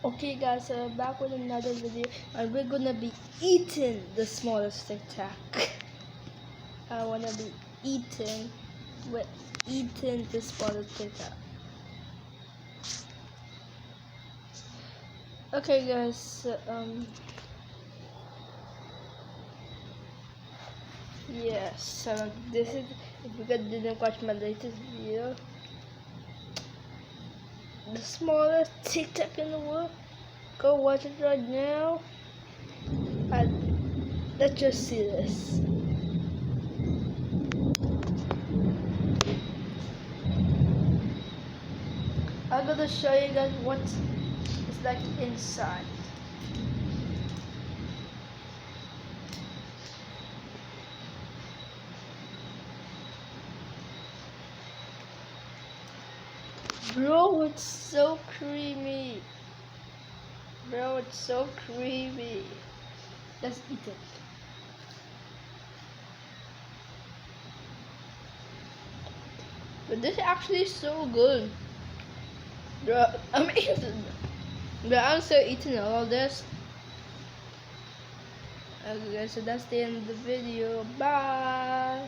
Okay guys, so back with another video and we're gonna be eating the smallest TikTok. I wanna be we're eating the smallest TikTok. Okay guys, so, yes, so this is, if you guys didn't watch my latest video, the smallest TikTok in the world, go watch it right now and let's just see this. I'm gonna show you guys what it's like inside. Bro, it's so creamy. Bro, it's so creamy. Let's eat it. But this is actually so good. Bro, I'm eating. Bro, I'm still eating all this. Okay, so that's the end of the video. Bye.